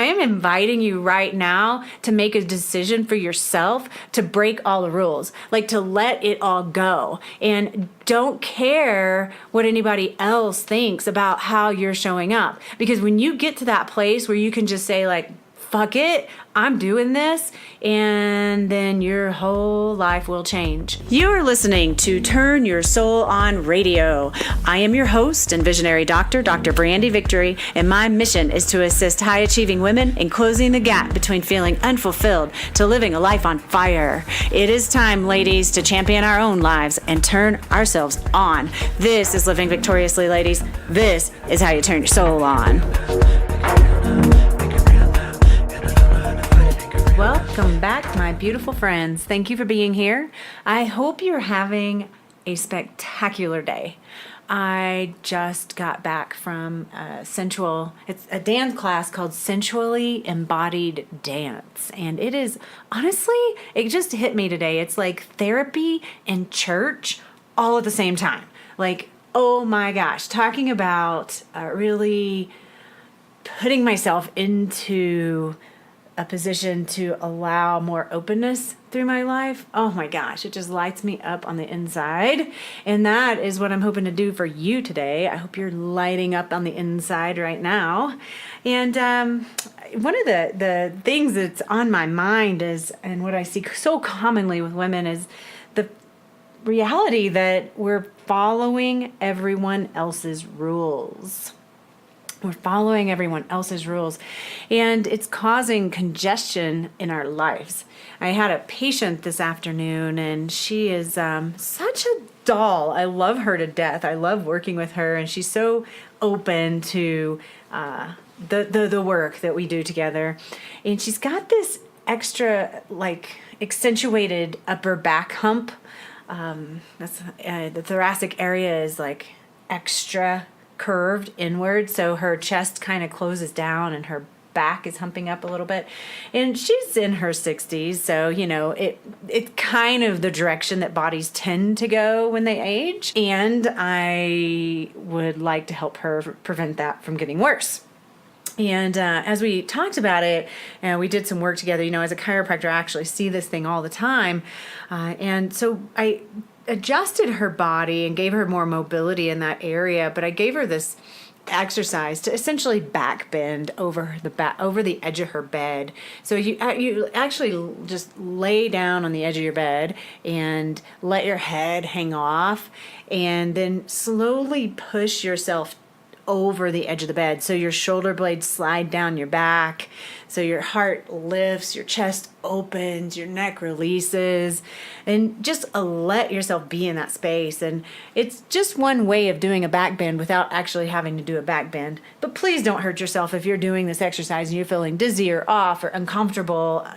I am inviting you right now to make a decision for yourself to break all the rules, like to let it all go, and don't care what anybody else thinks about how you're showing up. Because when you get to that place where you can just say like, fuck it, I'm doing this, and then your whole life will change. You are listening to Turn Your Soul On Radio. I am your host and visionary doctor, Dr. Brandy Victory, and my mission is to assist high-achieving women in closing the gap between feeling unfulfilled to living a life on fire. It is time, ladies, to champion our own lives and turn ourselves on. This is Living Victoriously, ladies. This is how you turn your soul on. Welcome back, my beautiful friends. Thank you for being here. I hope you're having a spectacular day. I just got back from it's a dance class called Sensually Embodied Dance. And it is, honestly, it just hit me today. It's like therapy and church all at the same time. Like, oh my gosh, talking about really putting myself into a position to allow more openness through my life. Oh my gosh, it just lights me up on the inside. And that is what I'm hoping to do for you today. I hope you're lighting up on the inside right now. And one of the things that's on my mind is, and what I see so commonly with women, is the reality that we're following everyone else's rules. We're following everyone else's rules, and it's causing congestion in our lives. I had a patient this afternoon, and she is such a doll. I love her to death. I love working with her, and she's so open to the work that we do together. And she's got this extra, like, accentuated upper back hump. The thoracic area is like extra curved inward, so her chest kind of closes down and her back is humping up a little bit. And she's in her 60s, so it's kind of the direction that bodies tend to go when they age, and I would like to help her prevent that from getting worse. And as we talked about it, we did some work together. As a chiropractor, I actually see this thing all the time, and so I adjusted her body and gave her more mobility in that area, but I gave her this exercise to essentially back bend over the edge of her bed. So you actually just lay down on the edge of your bed and let your head hang off, and then slowly push yourself over the edge of the bed. So your shoulder blades slide down your back. So your heart lifts, your chest opens, your neck releases, and just let yourself be in that space. And it's just one way of doing a back bend without actually having to do a back bend. But please don't hurt yourself if you're doing this exercise and you're feeling dizzy or off or uncomfortable.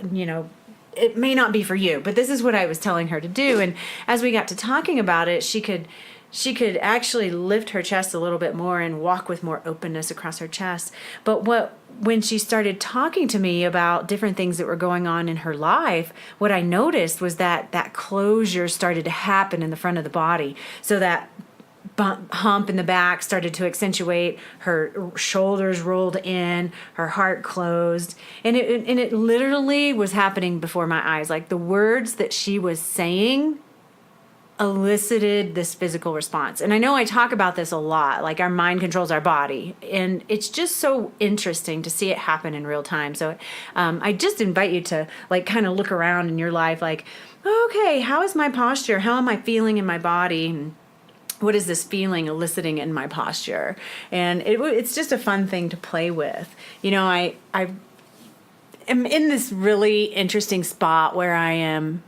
It may not be for you, but this is what I was telling her to do. And as we got to talking about it, she could actually lift her chest a little bit more and walk with more openness across her chest. But when she started talking to me about different things that were going on in her life, what I noticed was that closure started to happen in the front of the body. So that hump in the back started to accentuate, her shoulders rolled in, her heart closed, and it literally was happening before my eyes. Like, the words that she was saying elicited this physical response. And I know I talk about this a lot, like our mind controls our body, and it's just so interesting to see it happen in real time. So I just invite you to kind of look around in your life, like, okay, how is my posture? How am I feeling in my body? And what is this feeling eliciting in my posture? And it's just a fun thing to play with. I am in this really interesting spot where I am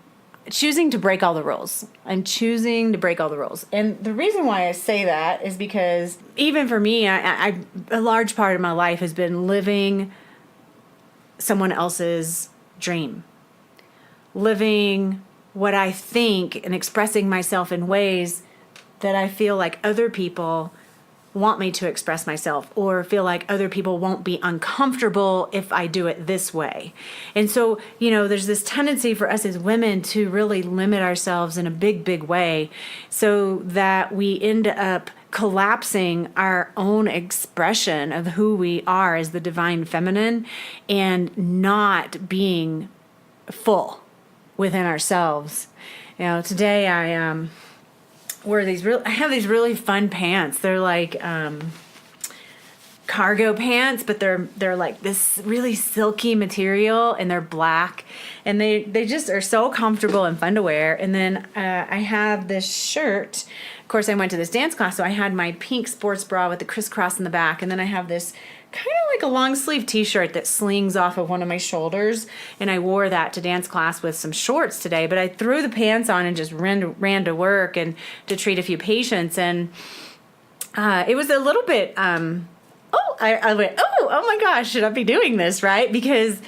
choosing to break all the rules. I'm choosing to break all the rules. And the reason why I say that is because even for me, I a large part of my life has been living someone else's dream. Living what I think and expressing myself in ways that I feel like other people want me to express myself, or feel like other people won't be uncomfortable if I do it this way. And so, there's this tendency for us as women to really limit ourselves in a big, big way, so that we end up collapsing our own expression of who we are as the divine feminine and not being full within ourselves. Today I I have these really fun pants. They're like cargo pants, but they're like this really silky material, and they're black, and they just are so comfortable and fun to wear. And then I have this shirt. Of course, I went to this dance class, so I had my pink sports bra with the crisscross in the back, and then I have this kind of like a long sleeve t-shirt that slings off of one of my shoulders, and I wore that to dance class with some shorts today. But I threw the pants on and just ran to work and to treat a few patients, and it was a little bit I went, oh my gosh, should I be doing this, right? Because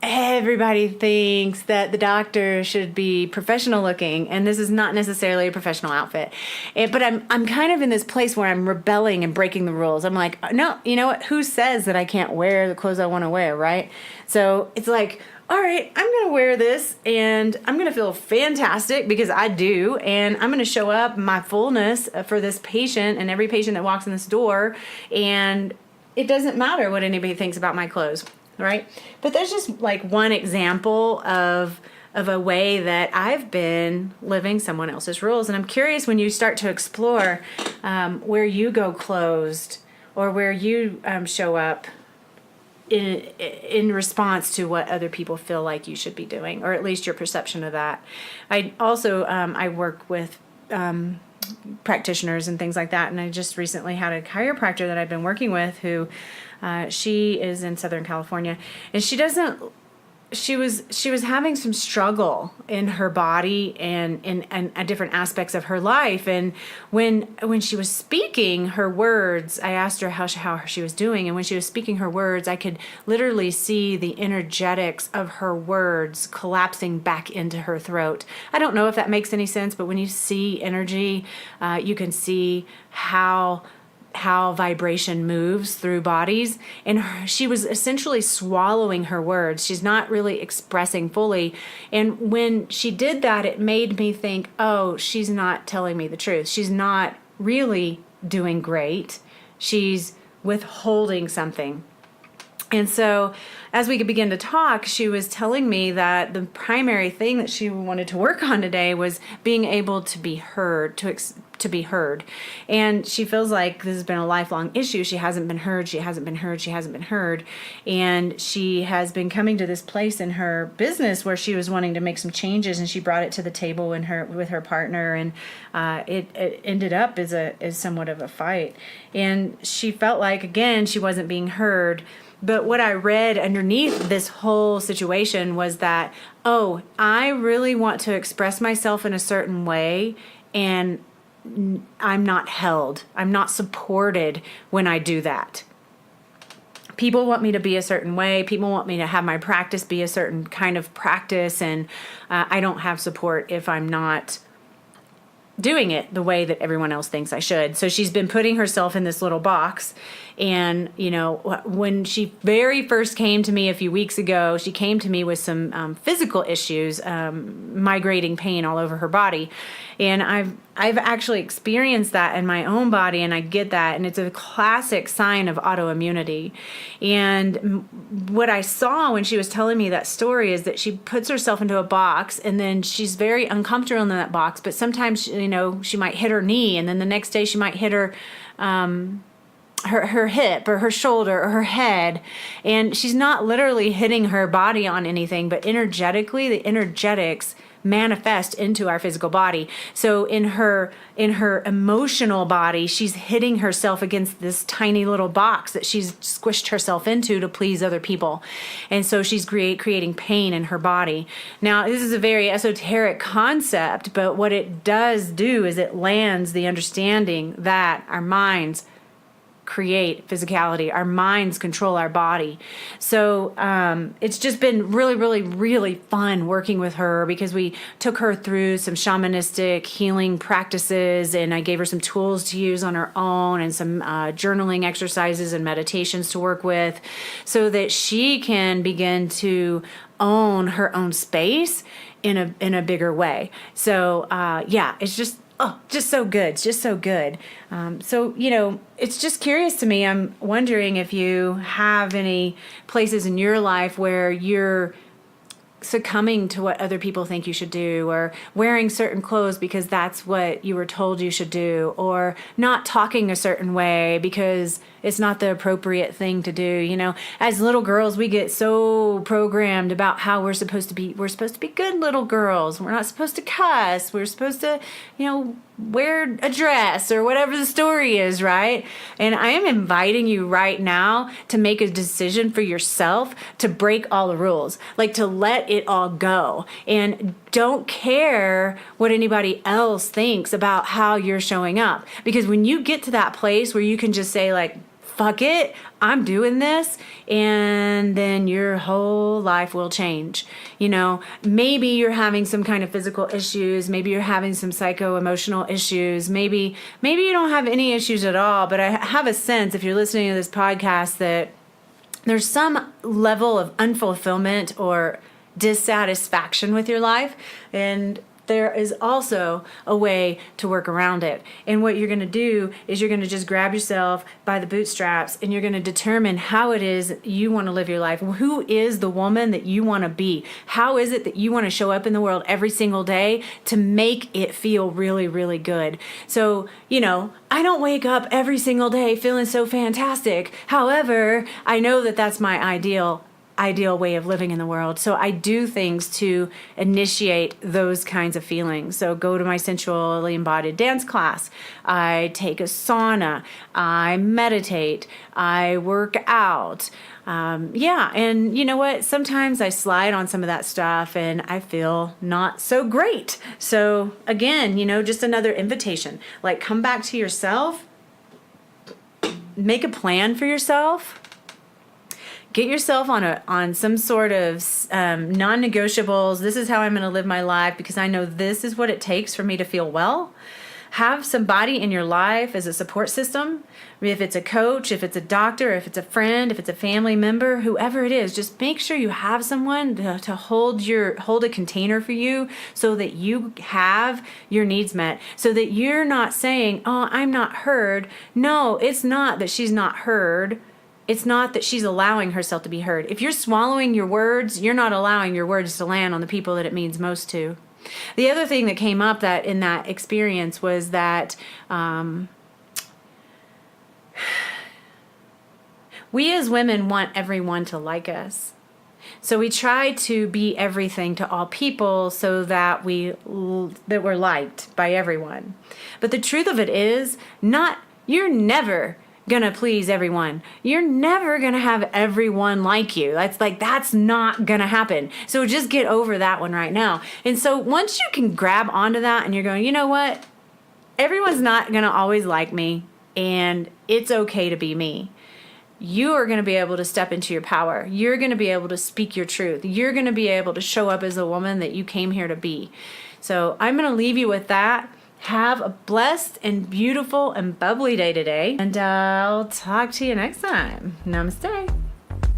everybody thinks that the doctor should be professional looking, and this is not necessarily a professional outfit. But I'm kind of in this place where I'm rebelling and breaking the rules. I'm like, no, you know what? Who says that I can't wear the clothes I want to wear, right? So it's like, all right, I'm going to wear this, and I'm going to feel fantastic because I do, and I'm going to show up my fullness for this patient and every patient that walks in this door, and it doesn't matter what anybody thinks about my clothes, right? But there's just like one example of a way that I've been living someone else's rules. And I'm curious, when you start to explore where you go closed, or where you show up in response to what other people feel like you should be doing, or at least your perception of that. I also I work with practitioners and things like that, and I just recently had a chiropractor that I've been working with who she is in Southern California, and she was having some struggle in her body and in different aspects of her life. And when she was speaking her words, I asked her how she was doing, and when she was speaking her words, I could literally see the energetics of her words collapsing back into her throat. I don't know if that makes any sense, but when you see energy, you can see how vibration moves through bodies, and she was essentially swallowing her words. She's not really expressing fully, and when she did that, it made me think, oh, she's not telling me the truth. She's not really doing great. She's withholding something. And so as we began to talk, she was telling me that the primary thing that she wanted to work on today was being able to be heard, to be heard. And she feels like this has been a lifelong issue. She hasn't been heard. She hasn't been heard. She hasn't been heard. And she has been coming to this place in her business where she was wanting to make some changes, and she brought it to the table with her partner, and it ended up as somewhat of a fight. And she felt like, again, she wasn't being heard. But what I read underneath this whole situation was that, oh, I really want to express myself in a certain way, and I'm not held. I'm not supported when I do that. People want me to be a certain way. People want me to have my practice be a certain kind of practice, and I don't have support if I'm not doing it the way that everyone else thinks I should. So she's been putting herself in this little box. And, when she very first came to me a few weeks ago, she came to me with some physical issues, migrating pain all over her body. And I've actually experienced that in my own body, and I get that. And it's a classic sign of autoimmunity. And what I saw when she was telling me that story is that she puts herself into a box, and then she's very uncomfortable in that box. But sometimes, she might hit her knee, and then the next day she might hit her hip or her shoulder or her head, and she's not literally hitting her body on anything, but energetically, the energetics manifest into our physical body. So in her emotional body, she's hitting herself against this tiny little box that she's squished herself into to please other people. And so she's creating pain in her body. Now, this is a very esoteric concept, but what it does do is it lands the understanding that our minds create physicality. Our minds control our body. So it's just been really, really, really fun working with her, because we took her through some shamanistic healing practices, and I gave her some tools to use on her own, and some journaling exercises and meditations to work with, so that she can begin to own her own space in a bigger way. So it's just just so good. It's just so good. So, it's just curious to me. I'm wondering if you have any places in your life where you're succumbing to what other people think you should do, or wearing certain clothes because that's what you were told you should do, or not talking a certain way because it's not the appropriate thing to do. As little girls, we get so programmed about how we're supposed to be. We're supposed to be good little girls. We're not supposed to cuss. We're supposed to, wear a dress or whatever the story is, right? And I am inviting you right now to make a decision for yourself to break all the rules, like to let it all go, and don't care what anybody else thinks about how you're showing up. Because when you get to that place where you can just say, like, fuck it, I'm doing this, and then your whole life will change. Maybe you're having some kind of physical issues, maybe you're having some psycho-emotional issues, maybe you don't have any issues at all, but I have a sense, if you're listening to this podcast, that there's some level of unfulfillment or dissatisfaction with your life, and there is also a way to work around it. And what you're going to do is you're going to just grab yourself by the bootstraps, and you're going to determine how it is you want to live your life. Who is the woman that you want to be? How is it that you want to show up in the world every single day to make it feel really, really good? So, I don't wake up every single day feeling so fantastic. However, I know that that's my ideal way of living in the world. So I do things to initiate those kinds of feelings. So go to my sensually embodied dance class. I take a sauna. I meditate. I work out. And you know what? Sometimes I slide on some of that stuff and I feel not so great. So again, just another invitation. Like, come back to yourself. Make a plan for yourself. Get yourself on some sort of non-negotiables. This is how I'm going to live my life because I know this is what it takes for me to feel well. Have somebody in your life as a support system. If it's a coach, if it's a doctor, if it's a friend, if it's a family member, whoever it is, just make sure you have someone to hold a container for you so that you have your needs met, so that you're not saying, "Oh, I'm not heard." No, it's not that she's not heard. It's not that she's allowing herself to be heard. If you're swallowing your words, you're not allowing your words to land on the people that it means most to. The other thing that came up that in that experience was that we as women want everyone to like us. So we try to be everything to all people so that we're liked by everyone. But the truth of it is, you're never gonna please everyone. You're never gonna have everyone like you. That's not gonna happen. So just get over that one right now. And so once you can grab onto that and you're going, you know what? Everyone's not gonna always like me, and it's okay to be me. You are going to be able to step into your power. You're going to be able to speak your truth. You're going to be able to show up as a woman that you came here to be. So I'm going to leave you with that. Have a blessed and beautiful and bubbly day today. And I'll talk to you next time. Namaste.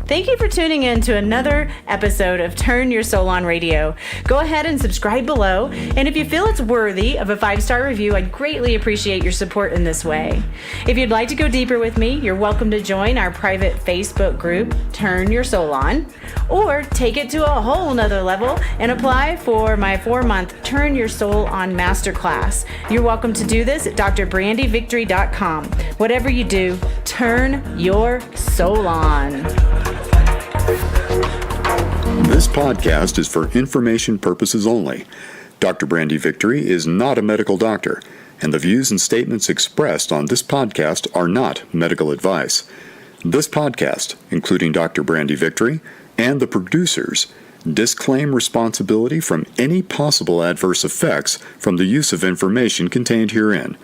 Thank you for tuning in to another episode of Turn Your Soul On Radio. Go ahead and subscribe below. And if you feel it's worthy of a 5-star review, I'd greatly appreciate your support in this way. If you'd like to go deeper with me, you're welcome to join our private Facebook group, Turn Your Soul On, or take it to a whole nother level and apply for my 4-month Turn Your Soul On Masterclass. You're welcome to do this at drbrandyvictory.com. Whatever you do, turn your soul on. This podcast is for information purposes only. Dr. Brandy Victory is not a medical doctor, and the views and statements expressed on this podcast are not medical advice. This podcast, including Dr. Brandy Victory and the producers, disclaim responsibility from any possible adverse effects from the use of information contained herein.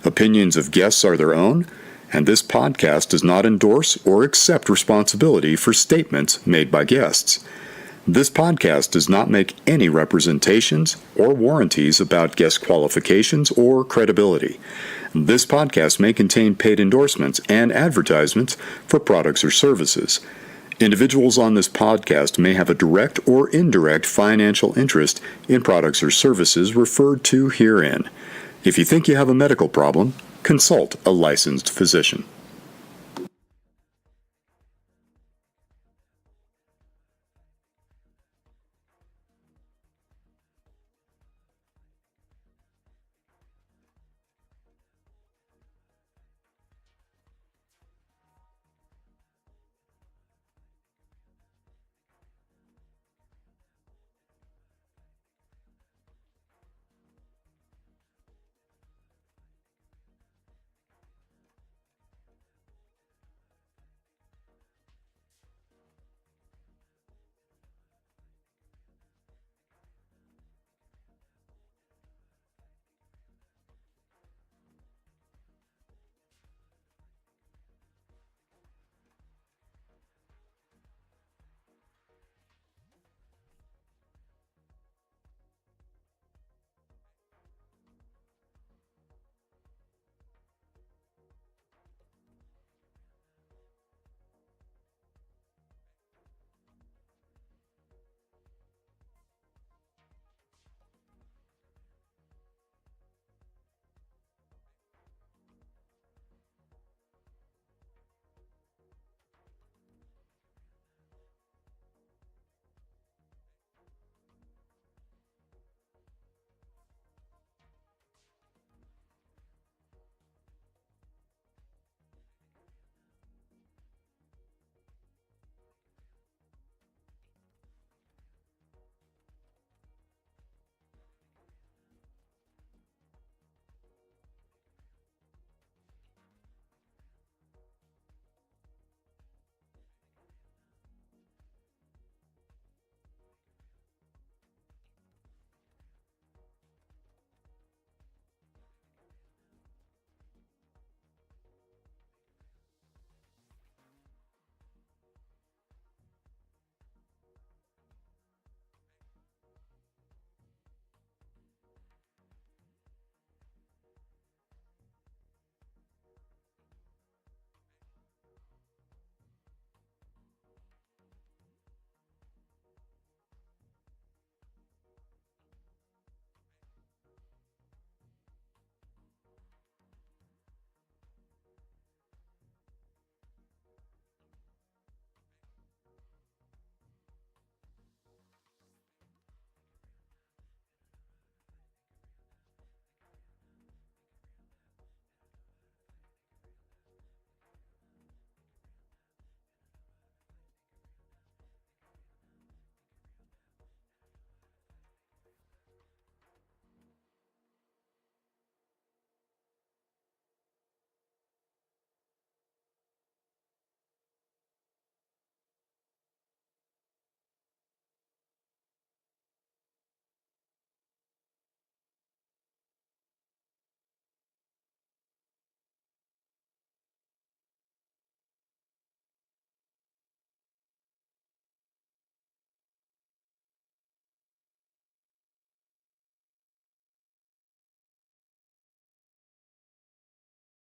Opinions of guests are their own, and this podcast does not endorse or accept responsibility for statements made by guests. This podcast does not make any representations or warranties about guest qualifications or credibility. This podcast may contain paid endorsements and advertisements for products or services. Individuals on this podcast may have a direct or indirect financial interest in products or services referred to herein. If you think you have a medical problem, consult a licensed physician.